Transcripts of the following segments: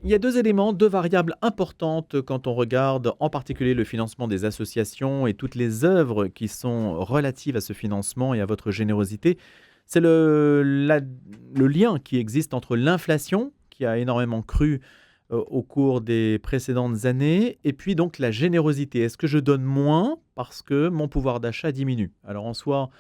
Il y a 2 éléments, 2 variables importantes quand on regarde en particulier le financement des associations et toutes les œuvres qui sont relatives à ce financement et à votre générosité. C'est le lien qui existe entre l'inflation, qui a énormément cru, au cours des précédentes années et puis donc la générosité. Est-ce que je donne moins parce que mon pouvoir d'achat diminue? Alors en soi,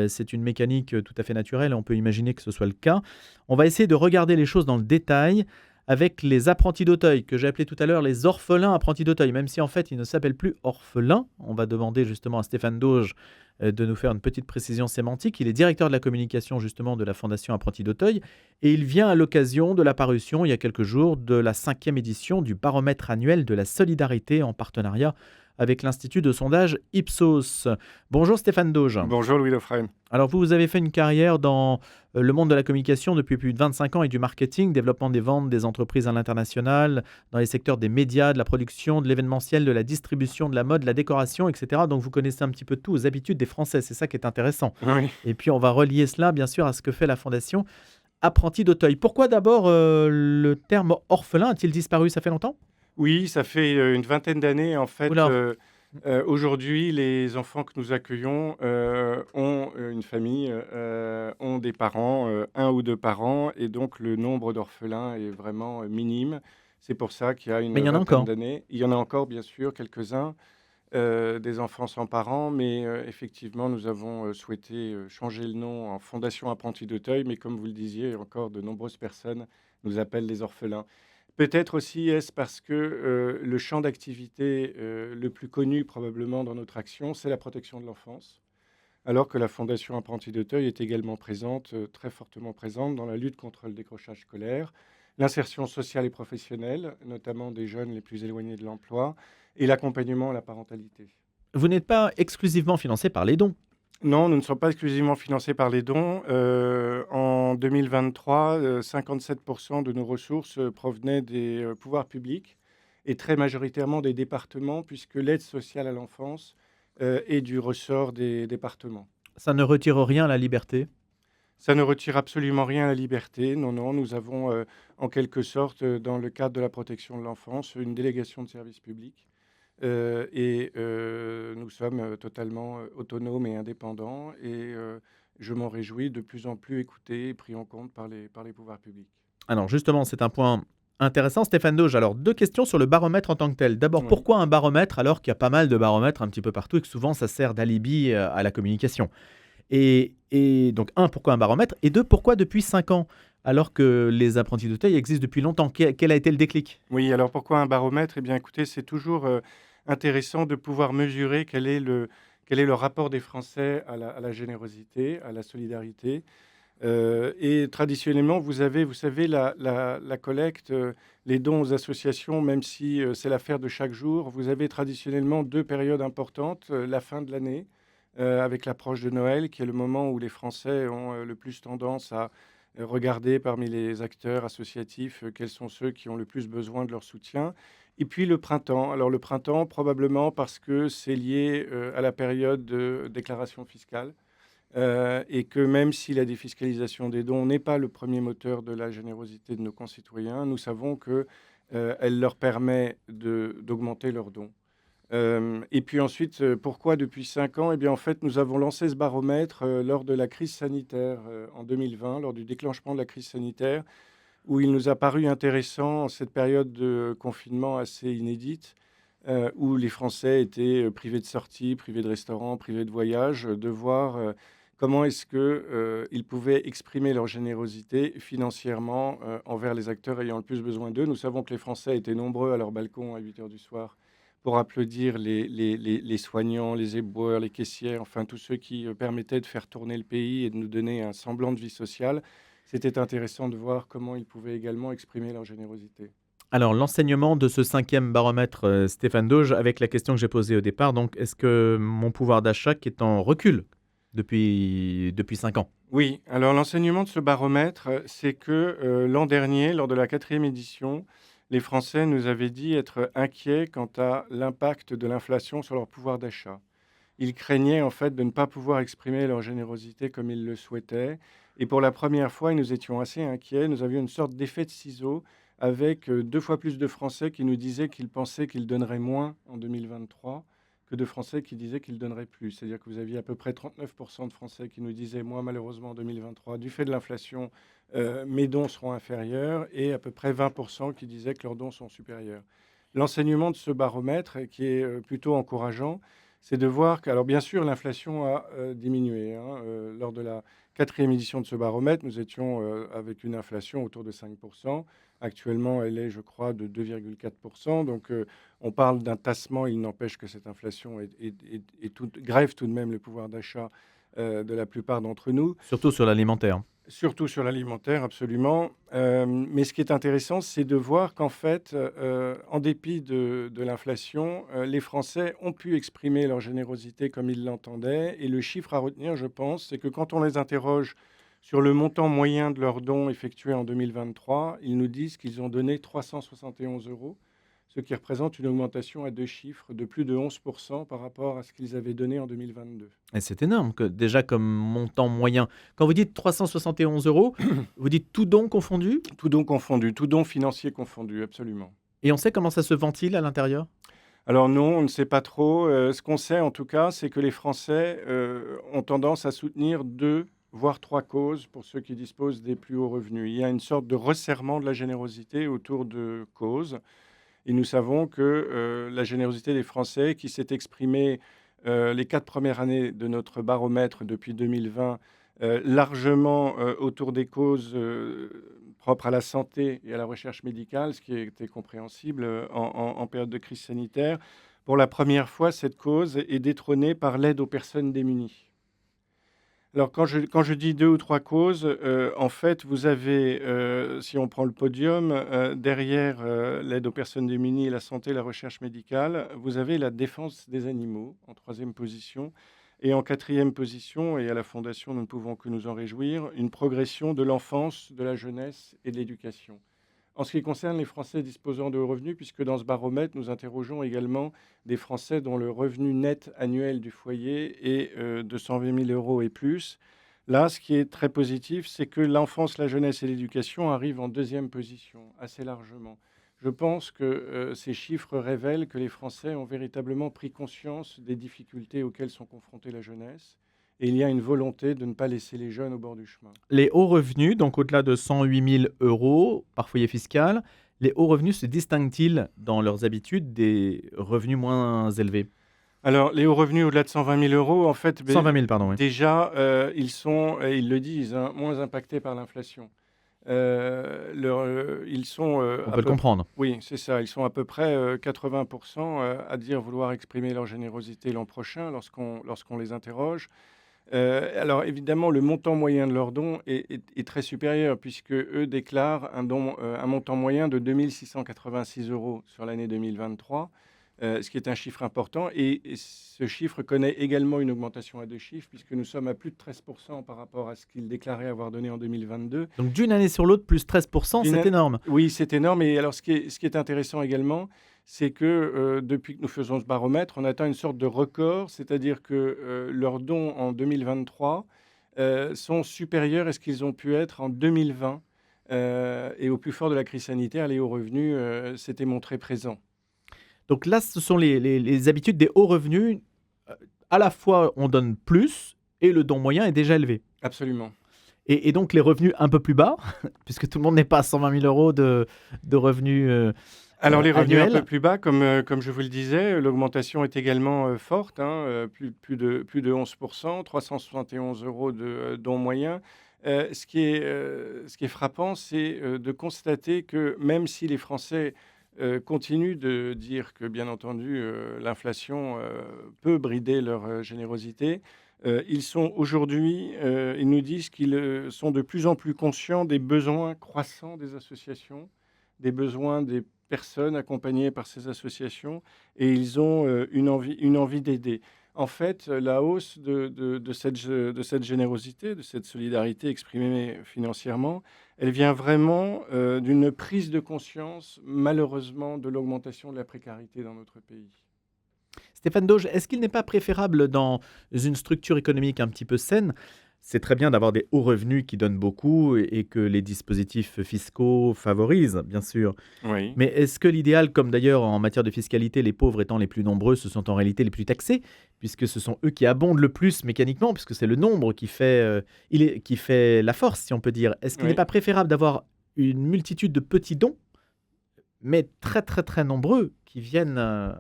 c'est une mécanique, tout à fait naturelle et on peut imaginer que ce soit le cas. On va essayer de regarder les choses dans le détail avec les apprentis d'Auteuil, que j'ai appelés tout à l'heure les orphelins apprentis d'Auteuil, même si en fait ils ne s'appellent plus orphelins. On va demander justement à Stéphane Dauge de nous faire une petite précision sémantique. Il est directeur de la communication justement de la Fondation Apprentis d'Auteuil et il vient à l'occasion de la parution il y a quelques jours de la 5e édition du baromètre annuel de la solidarité en partenariat avec l'institut de sondage Ipsos. Bonjour Stéphane Dauge. Bonjour Louis Dauphren. Alors vous avez fait une carrière dans le monde de la communication depuis plus de 25 ans et du marketing, développement des ventes des entreprises à l'international, dans les secteurs des médias, de la production, de l'événementiel, de la distribution, de la mode, de la décoration, etc. Donc vous connaissez un petit peu tout aux habitudes des Français, c'est ça qui est intéressant. Oui, Et puis on va relier cela bien sûr à ce que fait la Fondation Apprentis d'Auteuil. Pourquoi d'abord le terme orphelin a-t-il disparu? Ça fait longtemps? oui, ça fait une vingtaine d'années en fait. Oula. Aujourd'hui, les enfants que nous accueillons ont une famille, ont des parents, un ou deux parents, et donc le nombre d'orphelins est vraiment minime. C'est pour ça qu'il y a Mais une il y en a vingtaine encore. d'années. Il y en a encore, bien sûr, quelques-uns, des enfants sans parents, mais effectivement, nous avons souhaité changer le nom en Fondation Apprentis d'Auteuil, mais comme vous le disiez, encore de nombreuses personnes nous appellent les orphelins. Peut-être aussi est-ce parce que le champ d'activité le plus connu probablement dans notre action, c'est la protection de l'enfance, alors que la Fondation Apprentis d'Auteuil est également présente, très fortement présente dans la lutte contre le décrochage scolaire, l'insertion sociale et professionnelle, notamment des jeunes les plus éloignés de l'emploi, et l'accompagnement à la parentalité. Vous n'êtes pas exclusivement financé par les dons. Non, nous ne sommes pas exclusivement financés par les dons. En 2023, 57 de nos ressources provenaient des pouvoirs publics et très majoritairement des départements, puisque l'aide sociale à l'enfance est du ressort des départements. Ça ne retire rien à la liberté. Ça ne retire absolument rien à la liberté. Non, non, nous avons en quelque sorte, dans le cadre de la protection de l'enfance, une délégation de service public. Nous sommes totalement autonomes et indépendants, et je m'en réjouis, de plus en plus écoutés et pris en compte par les pouvoirs publics. Alors justement, c'est un point intéressant, Stéphane Dauge. Alors 2 questions sur le baromètre en tant que tel. D'abord, Oui. pourquoi un baromètre alors qu'il y a pas mal de baromètres un petit peu partout et que souvent ça sert d'alibi à la communication? Et donc 1, pourquoi un baromètre? Et 2, pourquoi depuis 5 ans? Alors que les apprentis d'Auteuil existent depuis longtemps. Quel a été le déclic? Oui, alors pourquoi un baromètre? Eh bien, écoutez, c'est toujours intéressant de pouvoir mesurer quel est le rapport des Français à la générosité, à la solidarité. Et traditionnellement, vous savez, la collecte, les dons aux associations, même si c'est l'affaire de chaque jour, vous avez traditionnellement deux périodes importantes. La fin de l'année, avec l'approche de Noël, qui est le moment où les Français ont le plus tendance à regarder parmi les acteurs associatifs quels sont ceux qui ont le plus besoin de leur soutien. Et puis le printemps. Alors le printemps, probablement parce que c'est lié à la période de déclaration fiscale. Et que même si la défiscalisation des dons n'est pas le premier moteur de la générosité de nos concitoyens, nous savons que, elle leur permet d'augmenter leurs dons. Et puis ensuite, pourquoi depuis 5 ans? Eh bien, en fait, nous avons lancé ce baromètre, lors de la crise sanitaire, en 2020, lors du déclenchement de la crise sanitaire, où il nous a paru intéressant, en cette période de confinement assez inédite, où les Français étaient, privés de sorties, privés de restaurants, privés de voyages, de voir, comment est-ce que, ils pouvaient exprimer leur générosité financièrement, envers les acteurs ayant le plus besoin d'eux. Nous savons que les Français étaient nombreux à leur balcon à 8 heures du soir pour applaudir les soignants, les éboueurs, les caissières, enfin tous ceux qui, permettaient de faire tourner le pays et de nous donner un semblant de vie sociale. C'était intéressant de voir comment ils pouvaient également exprimer leur générosité. Alors l'enseignement de ce 5e baromètre, Stéphane Dauge, avec la question que j'ai posée au départ, donc est-ce que mon pouvoir d'achat qui est en recul depuis 5 ans? Oui, alors l'enseignement de ce baromètre, c'est que, l'an dernier, lors de la 4e édition, les Français nous avaient dit être inquiets quant à l'impact de l'inflation sur leur pouvoir d'achat. Ils craignaient en fait de ne pas pouvoir exprimer leur générosité comme ils le souhaitaient, et pour la première fois, et nous étions assez inquiets, nous avions une sorte d'effet de ciseau avec 2 fois plus de Français qui nous disaient qu'ils pensaient qu'ils donneraient moins en 2023 que de Français qui disaient qu'ils donneraient plus. C'est-à-dire que vous aviez à peu près 39 de Français qui nous disaient: «Moi, malheureusement, en 2023, du fait de l'inflation, mes dons seront inférieurs» et à peu près 20 qui disaient que leurs dons sont supérieurs. L'enseignement de ce baromètre, qui est, plutôt encourageant, c'est de voir que, alors bien sûr, l'inflation a, diminué, hein. Lors de la 4e édition de ce baromètre, nous étions, avec une inflation autour de 5. Actuellement, elle est, je crois, de 2,4. Donc, on parle d'un tassement. Il n'empêche que cette inflation grève tout de même le pouvoir d'achat, de la plupart d'entre nous. Surtout sur l'alimentaire. Surtout sur l'alimentaire, absolument. Mais ce qui est intéressant, c'est de voir qu'en fait, en dépit de l'inflation, les Français ont pu exprimer leur générosité comme ils l'entendaient. Et le chiffre à retenir, je pense, c'est que quand on les interroge sur le montant moyen de leurs dons effectués en 2023, ils nous disent qu'ils ont donné 371 €, ce qui représente une augmentation à 2 chiffres de plus de 11 par rapport à ce qu'ils avaient donné en 2022. Et c'est énorme que déjà comme montant moyen. Quand vous dites 371 €, vous dites tout don confondu? Tout don confondu, tout don financier confondu, absolument. Et on sait comment ça se ventile à l'intérieur? Alors non, on ne sait pas trop. Ce qu'on sait en tout cas, c'est que les Français, ont tendance à soutenir 2 voire 3 causes pour ceux qui disposent des plus hauts revenus. Il y a une sorte de resserrement de la générosité autour de causes et nous savons que, la générosité des Français qui s'est exprimée, les 4 premières années de notre baromètre depuis 2020, largement, autour des causes, propres à la santé et à la recherche médicale, ce qui était compréhensible, en période de crise sanitaire. Pour la première fois, cette cause est détrônée par l'aide aux personnes démunies. Alors quand je dis 2 ou 3 causes, en fait, vous avez, si on prend le podium, derrière, l'aide aux personnes démunies, la santé, la recherche médicale, vous avez la défense des animaux en 3e position et en 4e position, et à la fondation, nous ne pouvons que nous en réjouir, une progression de l'enfance, de la jeunesse et de l'éducation. En ce qui concerne les Français disposant de hauts revenus, puisque dans ce baromètre, nous interrogeons également des Français dont le revenu net annuel du foyer est, de 120 000 € et plus. Là, ce qui est très positif, c'est que l'enfance, la jeunesse et l'éducation arrivent en 2e position, assez largement. Je pense que, ces chiffres révèlent que les Français ont véritablement pris conscience des difficultés auxquelles sont confrontées la jeunesse et il y a une volonté de ne pas laisser les jeunes au bord du chemin. Les hauts revenus, donc au-delà de 108 000 € par foyer fiscal, les hauts revenus se distinguent-ils dans leurs habitudes des revenus moins élevés? Alors, les hauts revenus au-delà de 120 000 €, en fait, 120 000, pardon, oui. déjà, ils sont, et ils le disent, hein, moins impactés par l'inflation. Ils sont, On peut le comprendre. oui, c'est ça, ils sont à peu près, 80 à dire vouloir exprimer leur générosité l'an prochain lorsqu'on les interroge. Alors évidemment, le montant moyen de leurs dons est très supérieur puisque eux déclarent un montant moyen de 2 686 € sur l'année 2023, ce qui est un chiffre important et ce chiffre connaît également une augmentation à 2 chiffres puisque nous sommes à plus de 13 par rapport à ce qu'ils déclaraient avoir donné en 2022. Donc d'une année sur l'autre, plus 13%, D'une c'est an énorme. Oui, c'est énorme et alors ce qui est intéressant également, c'est que, depuis que nous faisons ce baromètre, on atteint une sorte de record, c'est-à-dire que, leurs dons en 2023, sont supérieurs à ce qu'ils ont pu être en 2020, et au plus fort de la crise sanitaire, les hauts revenus, s'étaient montrés présents. Donc là, ce sont les habitudes des hauts revenus. À la fois, on donne plus et le don moyen est déjà élevé. Absolument. Et donc les revenus un peu plus bas, puisque tout le monde n'est pas à 120 000 € de revenus Alors les revenus un annuels. peu plus bas, comme je vous le disais, l'augmentation est également, forte, hein, plus de 11 371 € de, dons moyens. Ce qui est frappant, c'est, de constater que même si les Français, continuent de dire que, bien entendu, l'inflation, peut brider leur, générosité, ils sont aujourd'hui, ils nous disent qu'ils, sont de plus en plus conscients des besoins croissants des associations, des besoins des personnes accompagnées par ces associations et ils ont, une envie d'aider. En fait, la hausse de cette générosité, de cette solidarité exprimée financièrement, elle vient vraiment, d'une prise de conscience, malheureusement, de l'augmentation de la précarité dans notre pays. Stéphane Dauge, est-ce qu'il n'est pas préférable dans une structure économique un petit peu saine, c'est très bien d'avoir des hauts revenus qui donnent beaucoup et que les dispositifs fiscaux favorisent, bien sûr. Oui, Mais est-ce que l'idéal, comme d'ailleurs en matière de fiscalité, les pauvres étant les plus nombreux, ce sont en réalité les plus taxés, puisque ce sont eux qui abondent le plus mécaniquement, puisque c'est le nombre qui fait la force, si on peut dire. Est-ce qu'il n'est oui. pas préférable d'avoir une multitude de petits dons, mais très très très nombreux, qui viennent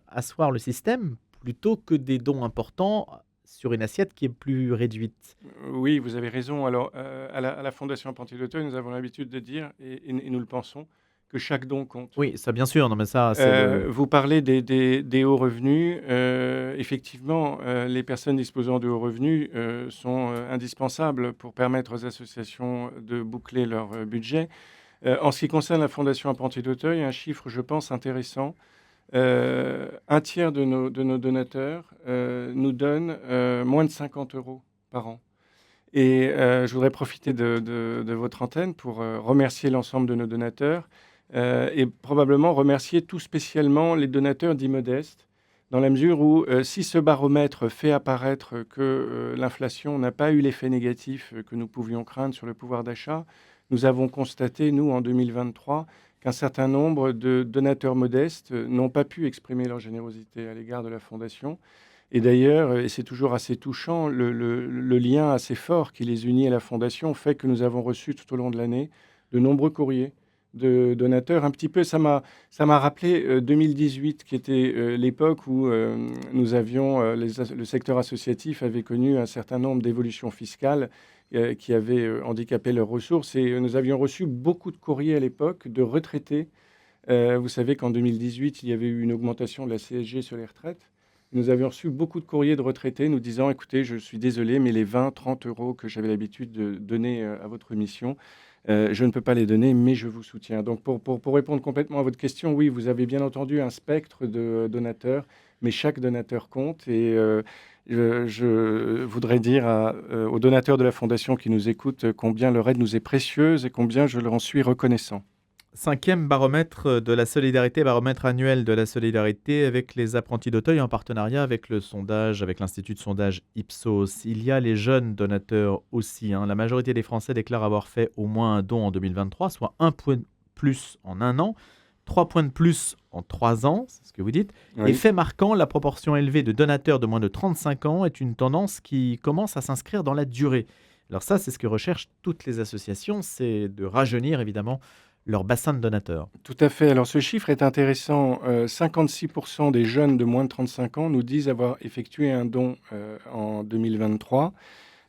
asseoir le système, plutôt que des dons importants sur une assiette qui est plus réduite? Oui, vous avez raison. Alors, à la Fondation Apprenti d'Auteuil, nous avons l'habitude de dire et nous le pensons, que chaque don compte. Oui, ça bien sûr, non mais ça c'est le Vous parlez des hauts revenus. Effectivement, les personnes disposant de hauts revenus, sont, indispensables pour permettre aux associations de boucler leur, budget. En ce qui concerne la Fondation Apprenti d'Auteuil, un chiffre, je pense, intéressant, 1/3 de nos donateurs, nous donnent, moins de 50 € par an. Et je voudrais profiter de votre antenne pour, remercier l'ensemble de nos donateurs, et probablement remercier tout spécialement les donateurs dits modestes, dans la mesure où, si ce baromètre fait apparaître que, l'inflation n'a pas eu l'effet négatif, que nous pouvions craindre sur le pouvoir d'achat, nous avons constaté, nous, en 2023, qu'un certain nombre de donateurs modestes, n'ont pas pu exprimer leur générosité à l'égard de la fondation. Et d'ailleurs, et c'est toujours assez touchant, le lien assez fort qui les unit à la fondation fait que nous avons reçu tout au long de l'année de nombreux courriers de donateurs. Un petit peu, ça m'a rappelé 2018, qui était l'époque où nous avions, le secteur associatif avait connu un certain nombre d'évolutions fiscales qui avaient handicapé leurs ressources. Et nous avions reçu beaucoup de courriers à l'époque de retraités. Vous savez qu'en 2018, il y avait eu une augmentation de la CSG sur les retraites. Nous avions reçu beaucoup de courriers de retraités nous disant: «Écoutez, je suis désolé, mais les 20, 30 € que j'avais l'habitude de donner, à votre mission, je ne peux pas les donner, mais je vous soutiens». Donc pour répondre complètement à votre question, oui, vous avez bien entendu un spectre de donateurs, mais chaque donateur compte. Et je voudrais dire aux donateurs de la fondation qui nous écoutent, combien leur aide nous est précieuse et combien je leur en suis reconnaissant. 5e baromètre de la solidarité, baromètre annuel de la solidarité avec les apprentis d'Auteuil en partenariat avec le sondage, avec l'institut de sondage Ipsos. Il y a les jeunes donateurs aussi, hein. La majorité des Français déclarent avoir fait au moins un don en 2023, soit un point de plus en un an, 3 points de plus en 3 ans, c'est ce que vous dites. Et Oui. fait marquant, la proportion élevée de donateurs de moins de 35 ans est une tendance qui commence à s'inscrire dans la durée. Alors ça, c'est ce que recherchent toutes les associations, c'est de rajeunir évidemment leur bassin de donateurs. Tout à fait. Alors ce chiffre est intéressant. 56% des jeunes de moins de 35 ans nous disent avoir effectué un don en 2023.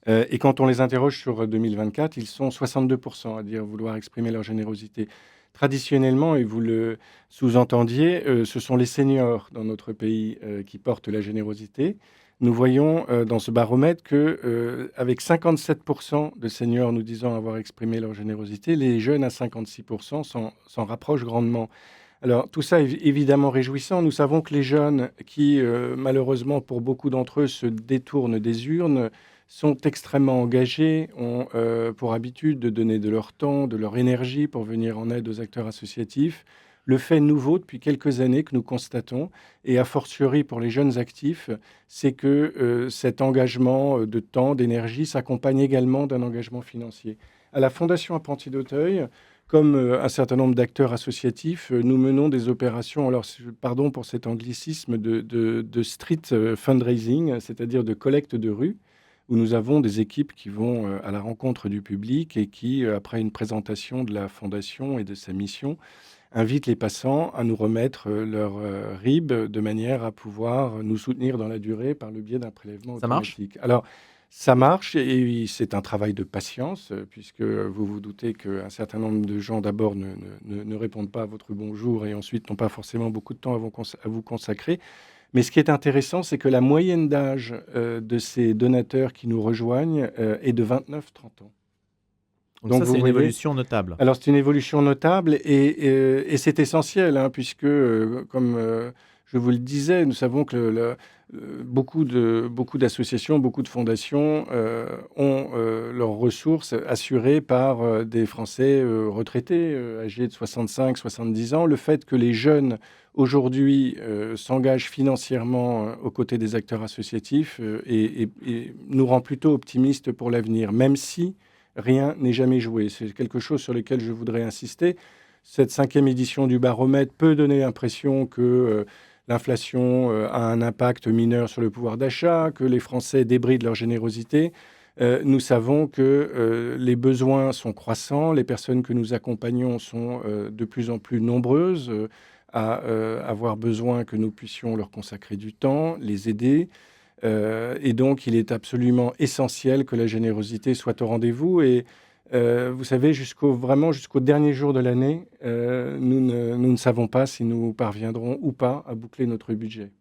Et quand on les interroge sur 2024, ils sont 62% à dire vouloir exprimer leur générosité. Traditionnellement, et vous le sous-entendiez, ce sont les seniors dans notre pays qui portent la générosité. Nous voyons dans ce baromètre que, avec 57% de seniors nous disant avoir exprimé leur générosité, les jeunes à 56% s'en rapprochent grandement. Alors tout ça est évidemment réjouissant. Nous savons que les jeunes qui, malheureusement pour beaucoup d'entre eux, se détournent des urnes, sont extrêmement engagés, ont pour habitude de donner de leur temps, de leur énergie pour venir en aide aux acteurs associatifs. Le fait nouveau depuis quelques années que nous constatons, et a fortiori pour les jeunes actifs, c'est que cet engagement de temps, d'énergie s'accompagne également d'un engagement financier. À la Fondation Apprenti d'Auteuil, comme un certain nombre d'acteurs associatifs, nous menons des opérations, alors pardon pour cet anglicisme, de street fundraising, c'est-à-dire de collecte de rue, où nous avons des équipes qui vont à la rencontre du public et qui, après une présentation de la fondation et de sa mission, invitent les passants à nous remettre leur RIB de manière à pouvoir nous soutenir dans la durée par le biais d'un prélèvement Ça marche? automatique. Alors, ça marche et c'est un travail de patience, puisque vous vous doutez qu'un certain nombre de gens d'abord ne répondent pas à votre bonjour et ensuite n'ont pas forcément beaucoup de temps à vous consacrer. Mais ce qui est intéressant, c'est que la moyenne d'âge de ces donateurs qui nous rejoignent est de 29-30 ans. Donc Donc ça, vous c'est une voyez, évolution notable. alors c'est une évolution notable et c'est essentiel, hein, puisque, comme je vous le disais, nous savons que beaucoup d'associations, beaucoup de fondations ont leurs ressources assurées par des Français retraités, âgés de 65-70 ans. Le fait que les jeunes, aujourd'hui, s'engagent financièrement aux côtés des acteurs associatifs et nous rend plutôt optimistes pour l'avenir, même si rien n'est jamais joué. C'est quelque chose sur lequel je voudrais insister. Cette 5e édition du baromètre peut donner l'impression que l'inflation a un impact mineur sur le pouvoir d'achat, que les Français débrident leur générosité. Nous savons que les besoins sont croissants, les personnes que nous accompagnons sont de plus en plus nombreuses à avoir besoin que nous puissions leur consacrer du temps, les aider. Et donc, il est absolument essentiel que la générosité soit au rendez-vous. Et vous savez, vraiment jusqu'au dernier jour de l'année, nous ne savons pas si nous parviendrons ou pas à boucler notre budget.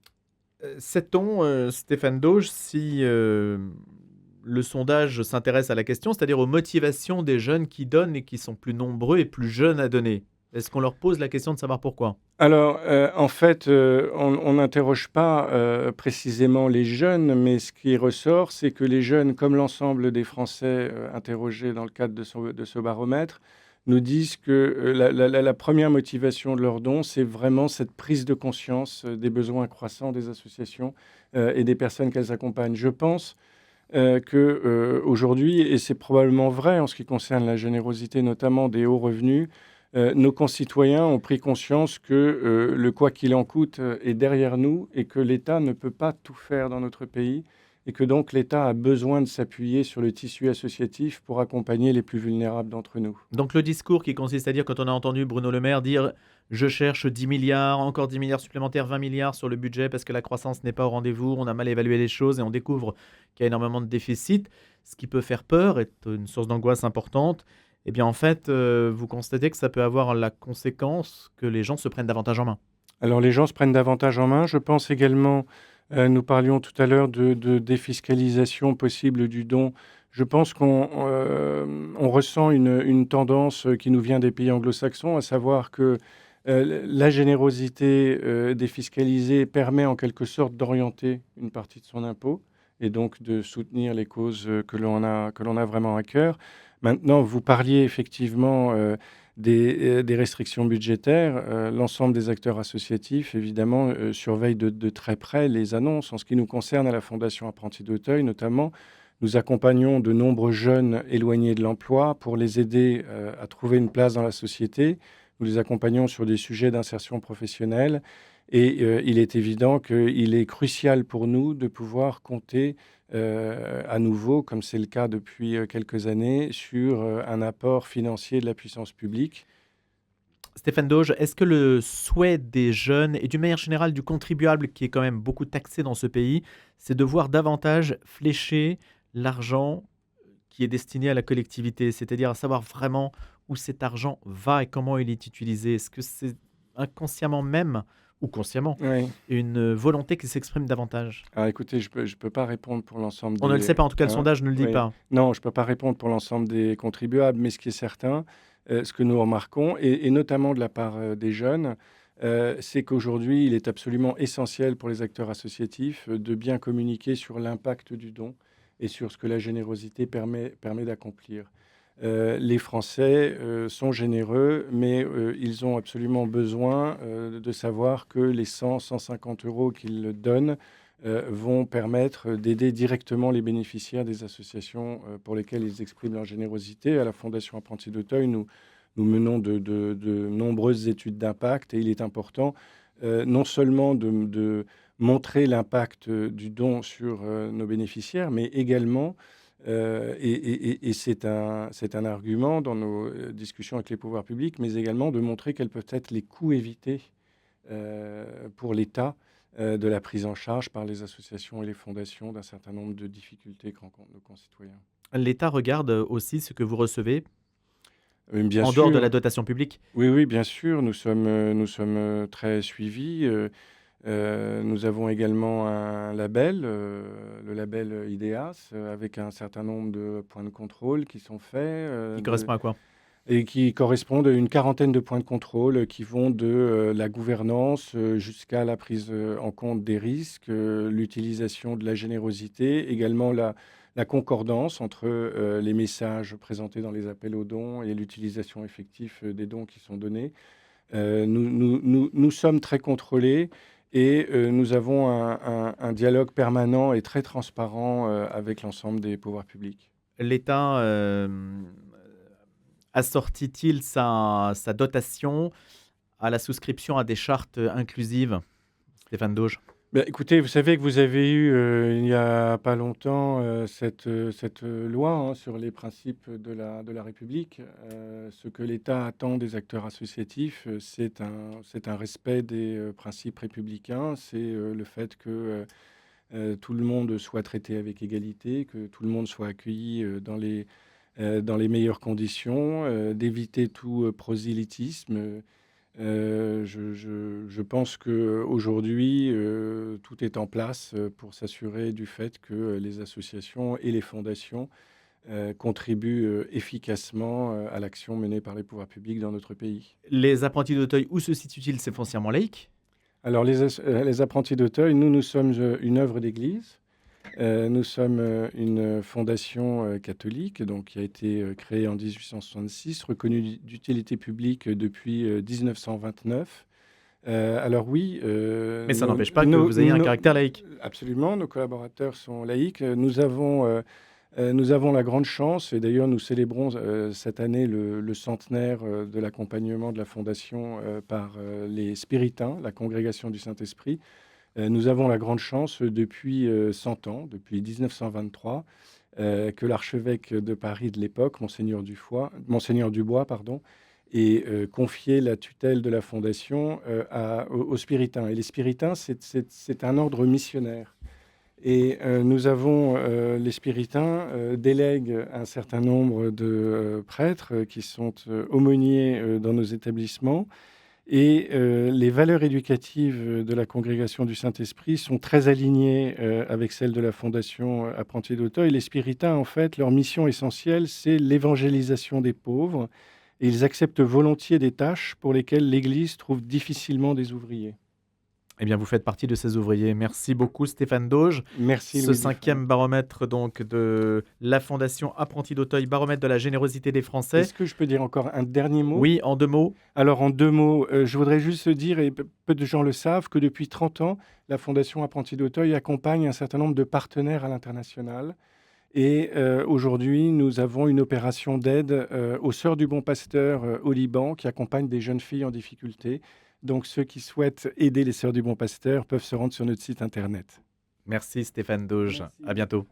Sait-on, Stéphane Dauge, si le sondage s'intéresse à la question, c'est-à-dire aux motivations des jeunes qui donnent et qui sont plus nombreux et plus jeunes à donner? Est-ce qu'on leur pose la question de savoir pourquoi? Alors, en fait, on n'interroge pas précisément les jeunes, mais ce qui ressort, c'est que les jeunes, comme l'ensemble des Français interrogés dans le cadre de ce baromètre, nous disent que la première motivation de leur don, c'est vraiment cette prise de conscience des besoins croissants des associations et des personnes qu'elles accompagnent. Je pense qu'aujourd'hui, et c'est probablement vrai en ce qui concerne la générosité, notamment des hauts revenus, nos concitoyens ont pris conscience que le quoi qu'il en coûte est derrière nous et que l'État ne peut pas tout faire dans notre pays et que donc l'État a besoin de s'appuyer sur le tissu associatif pour accompagner les plus vulnérables d'entre nous. Donc le discours qui consiste à dire, quand on a entendu Bruno Le Maire dire: «Je cherche 10 milliards, encore 10 milliards supplémentaires, 20 milliards sur le budget parce que la croissance n'est pas au rendez-vous, on a mal évalué les choses et on découvre qu'il y a énormément de déficits», ce qui peut faire peur, est une source d'angoisse importante. Eh bien, en fait, vous constatez que ça peut avoir la conséquence que les gens se prennent davantage en main. Alors les gens se prennent davantage en main. Je pense également, nous parlions tout à l'heure de défiscalisation possible du don. Je pense on ressent une tendance qui nous vient des pays anglo-saxons, à savoir que la générosité défiscalisée permet en quelque sorte d'orienter une partie de son impôt et donc de soutenir les causes que l'on a vraiment à cœur. Maintenant, vous parliez effectivement des restrictions budgétaires. L'ensemble des acteurs associatifs, évidemment, surveillent de très près les annonces. En ce qui nous concerne à la Fondation Apprentis d'Auteuil, notamment, nous accompagnons de nombreux jeunes éloignés de l'emploi pour les aider à trouver une place dans la société. Nous les accompagnons sur des sujets d'insertion professionnelle. Et il est évident qu'il est crucial pour nous de pouvoir compter à nouveau, comme c'est le cas depuis quelques années, sur un apport financier de la puissance publique. Stéphane Dauge, est-ce que le souhait des jeunes et d'une manière générale du contribuable, qui est quand même beaucoup taxé dans ce pays, c'est de voir davantage flécher l'argent qui est destiné à la collectivité, c'est-à-dire à savoir vraiment où cet argent va et comment il est utilisé? Est-ce que c'est inconsciemment même ou consciemment Oui. une volonté qui s'exprime davantage? Alors écoutez, je peux pas répondre pour l'ensemble On ne le sait des pas, en tout cas le hein? sondage ne le dit Oui. pas. Non, je peux pas répondre pour l'ensemble des contribuables, mais ce qui est certain, ce que nous remarquons et notamment de la part, des jeunes, c'est qu'aujourd'hui, il est absolument essentiel pour les acteurs associatifs, de bien communiquer sur l'impact du don et sur ce que la générosité permet d'accomplir. Les Français, sont généreux, mais ils ont absolument besoin, de savoir que les 100-150 € qu'ils donnent, vont permettre d'aider directement les bénéficiaires des associations, pour lesquelles ils expriment leur générosité. À la Fondation Apprentis d'Auteuil, nous menons de nombreuses études d'impact et il est important, non seulement de montrer l'impact, du don sur, nos bénéficiaires, mais également, et c'est un argument dans nos, discussions avec les pouvoirs publics, mais également de montrer quels peuvent être les coûts évités, pour l'État, de la prise en charge par les associations et les fondations d'un certain nombre de difficultés que rencontrent nos concitoyens. L'État regarde aussi ce que vous recevez Bien en dehors de la sûr, dotation publique? oui, oui, bien sûr, nous sommes, très suivis, nous avons également un label, le label IDEAS, avec un certain nombre de points de contrôle qui sont faits, Qui correspond à quoi? et qui correspondent à une quarantaine de points de contrôle qui vont de la gouvernance jusqu'à la prise en compte des risques, l'utilisation de la générosité, également la concordance entre les messages présentés dans les appels aux dons et l'utilisation effective des dons qui sont donnés. Nous sommes très contrôlés et nous avons un dialogue permanent et très transparent avec l'ensemble des pouvoirs publics. L'État, assortit-il sa dotation à la souscription à des chartes inclusives? Stéphane Dauge. Bah, écoutez, vous savez que vous avez eu, il n'y a pas longtemps, cette loi, hein, sur les principes de la République. Ce que l'État attend des acteurs associatifs, c'est un respect des, principes républicains. C'est, le fait que, tout le monde soit traité avec égalité, que tout le monde soit accueilli, dans les meilleures conditions, d'éviter tout, prosélytisme. Je pense qu'aujourd'hui, tout est en place, pour s'assurer du fait que, les associations et les fondations, contribuent, efficacement, à l'action menée par les pouvoirs publics dans notre pays. Les apprentis d'Auteuil, où se situent-ils? C'est foncièrement laïque? Alors les apprentis d'Auteuil, nous sommes, une œuvre d'église. Nous sommes, une fondation, catholique, donc qui a été, créée en 1866, reconnue d'utilité publique depuis, 1929. Alors oui, Mais ça n'empêche pas que vous ayez un caractère laïque. absolument, nos collaborateurs sont laïcs. Nous avons la grande chance, et d'ailleurs nous célébrons cette année le centenaire de l'accompagnement de la Fondation par les Spiritains, la Congrégation du Saint-Esprit. Nous avons la grande chance depuis 100 ans, depuis 1923, que l'archevêque de Paris de l'époque, Monseigneur Dubois, pardon, ait confié la tutelle de la Fondation aux Spiritains. Et les Spiritains, c'est un ordre missionnaire. Et nous avons, les Spiritains délèguent un certain nombre de prêtres qui sont aumôniers dans nos établissements. Et les valeurs éducatives de la Congrégation du Saint-Esprit sont très alignées avec celles de la Fondation Apprentis d'Auteuil. Les Spiritains, en fait, leur mission essentielle, c'est l'évangélisation des pauvres. Et ils acceptent volontiers des tâches pour lesquelles l'Église trouve difficilement des ouvriers. Eh bien, vous faites partie de ces ouvriers. Merci beaucoup, Stéphane Dauge. Merci Ce Louis Dufresne. 5e baromètre donc de la Fondation Apprentis d'Auteuil, baromètre de la générosité des Français. Est-ce que je peux dire encore un dernier mot? Oui, en 2 mots. Alors, en 2 mots, je voudrais juste dire, et peu de gens le savent, que depuis 30 ans, la Fondation Apprentis d'Auteuil accompagne un certain nombre de partenaires à l'international. Et aujourd'hui, nous avons une opération d'aide aux Sœurs du Bon Pasteur au Liban, qui accompagne des jeunes filles en difficulté. Donc, ceux qui souhaitent aider les Sœurs du Bon Pasteur peuvent se rendre sur notre site internet. Merci, Stéphane Dauge. Merci. À bientôt.